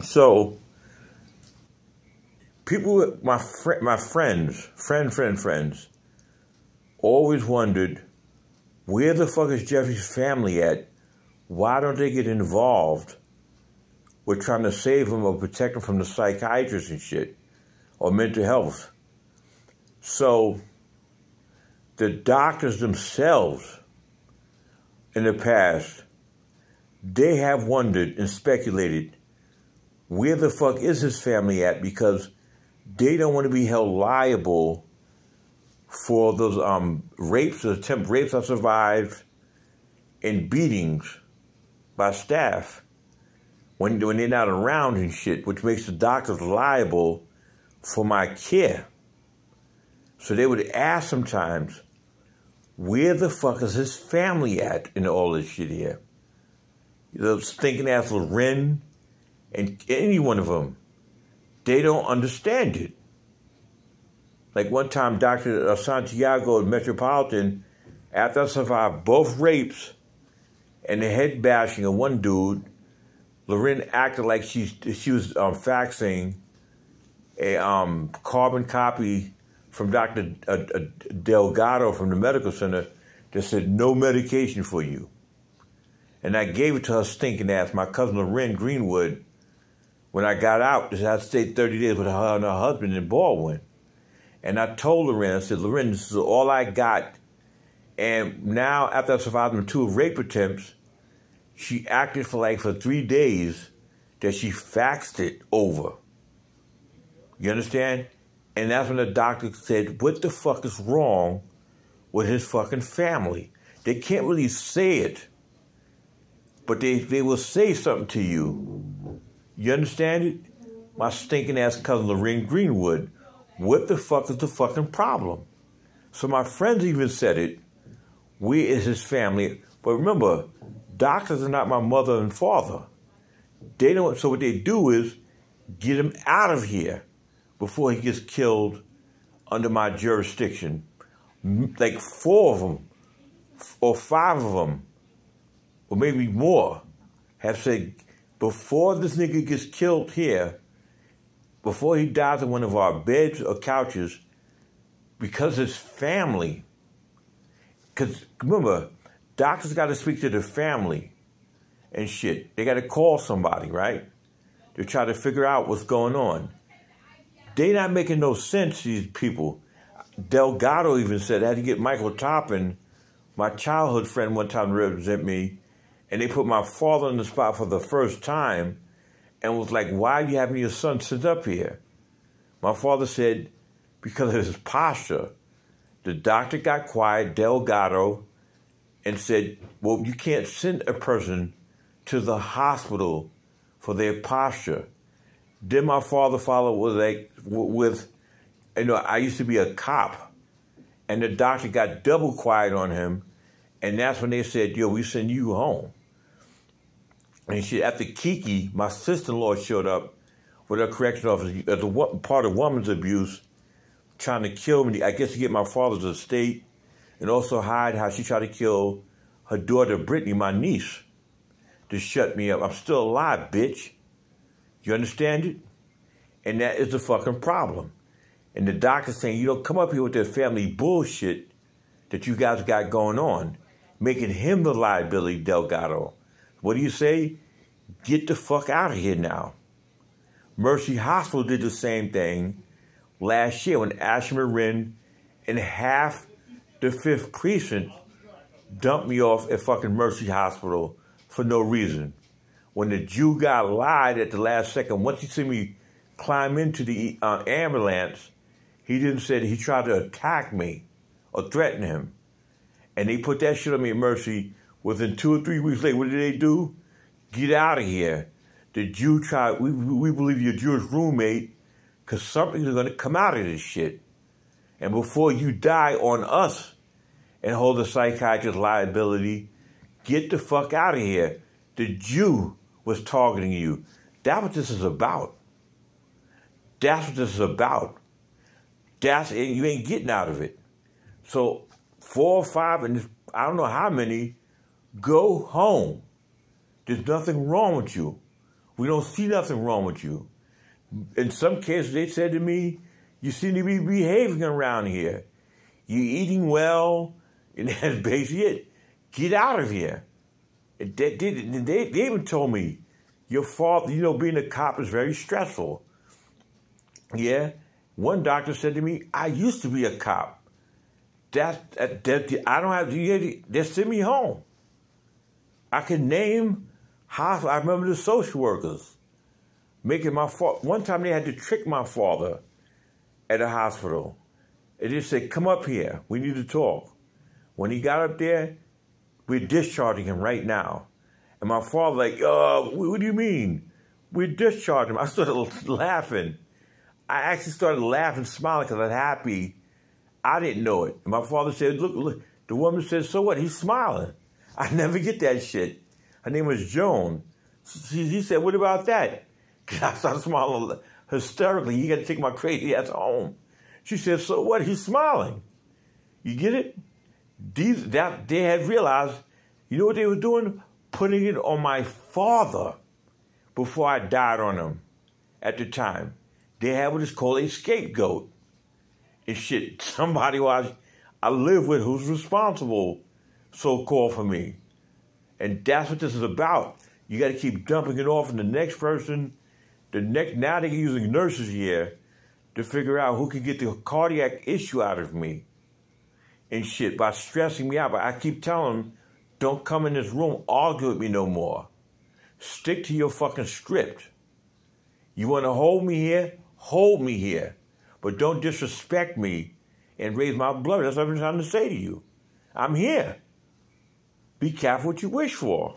So people, my friends, always wondered, where the fuck is Jeffrey's family at? Why don't they get involved with trying to save him or protect him from the psychiatrists and shit, or mental health? So the doctors themselves in the past, they have wondered and speculated, where the fuck is his family at? Because they don't want to be held liable for those rapes, attempt rapes I survived, and beatings by staff when they're not around and shit, which makes the doctors liable for my care. So they would ask sometimes, where the fuck is his family at in all this shit here? The stinking ass Loren and any one of them, they don't understand it. Like one time, Dr. Santiago at Metropolitan, after I survived both rapes and the head bashing of one dude, Loren acted like she was faxing a carbon copy from Dr. Delgado from the medical center that said no medication for you. And I gave it to her stinking ass, my cousin Loren Greenwood, when I got out. I stayed 30 days with her and her husband in Baldwin. And I told Loren, I said, Loren, this is all I got. And now, after I survived them 2 rape attempts, she acted for 3 days that she faxed it over. You understand? And that's when the doctor said, what the fuck is wrong with his fucking family? They can't really say it, but they will say something to you. You understand it? My stinking ass cousin Loren Greenwood, what the fuck is the fucking problem? So my friends even said it, where is his family? But remember, doctors are not my mother and father. They don't, so what they do is get him out of here before he gets killed under my jurisdiction. Like 4 of them, or 5 of them, or maybe more, have said, before this nigga gets killed here, before he dies in one of our beds or couches, because his family, because remember, doctors got to speak to the family and shit. They got to call somebody, right? To try to figure out what's going on. They not making no sense, these people. Delgado even said, I had to get Michael Toppin, my childhood friend, one time to represent me, and they put my father on the spot for the first time and was like, why are you having your son sit up here? My father said, because of his posture. The doctor got quiet, Delgado, and said, well, you can't send a person to the hospital for their posture. Then my father followed with, I used to be a cop, and the doctor got double quiet on him, and that's when they said, yo, we send you home. And after Kiki, my sister-in-law showed up with her correction officer as a part of woman's abuse, trying to kill me, I guess to get my father's estate, and also hide how she tried to kill her daughter, Brittany, my niece, to shut me up. I'm still alive, bitch. You understand it? And that is the fucking problem. And the doctor's saying, you don't come up here with that family bullshit that you guys got going on, making him the liability, Delgado. What do you say? Get the fuck out of here now. Mercy Hospital did the same thing last year when Ashley Marin and half the 5th Precinct dumped me off at fucking Mercy Hospital for no reason. When the Jew guy lied at the last second, once he see me climb into the ambulance, he didn't say that he tried to attack me or threaten him. And they put that shit on me at Mercy. Within 2 or 3 weeks later, what did they do? Get out of here. The Jew tried, we believe your Jewish roommate, because something is going to come out of this shit. And before you die on us and hold the psychiatrist liability, get the fuck out of here. The Jew was targeting you. That's what this is about. That's what this is about. You ain't getting out of it. So 4 or 5, and I don't know how many, go home. There's nothing wrong with you. We don't see nothing wrong with you. In some cases, they said to me, you seem to be behaving around here. You're eating well, and that's basically it. Get out of here. They even told me, your father, being a cop is very stressful. Yeah. One doctor said to me, I used to be a cop. I don't have to, they send me home. I can name hospital. I remember the social workers making my father. One time they had to trick my father at a hospital. They just said, come up here. We need to talk. When he got up there, we're discharging him right now. And my father like, what do you mean? We're discharging him. I started laughing. I actually started laughing, smiling because I was happy. I didn't know it. And my father said, look. The woman said, so what? He's smiling. I never get that shit. Her name was Joan. He said, what about that? I started smiling hysterically. You got to take my crazy ass home. She said, so what? He's smiling. You get it? They had realized, you know what they were doing? Putting it on my father before I died on him at the time. They had what is called a scapegoat. And shit, somebody I live with who's responsible, so-called, for me. And that's what this is about. You got to keep dumping it off on the next person. Now they're using nurses here to figure out who can get the cardiac issue out of me and shit by stressing me out. But I keep telling them, don't come in this room, argue with me no more. Stick to your fucking script. You want to hold me here? Hold me here. But don't disrespect me and raise my blood. That's what I've been trying to say to you. I'm here. Be careful what you wish for.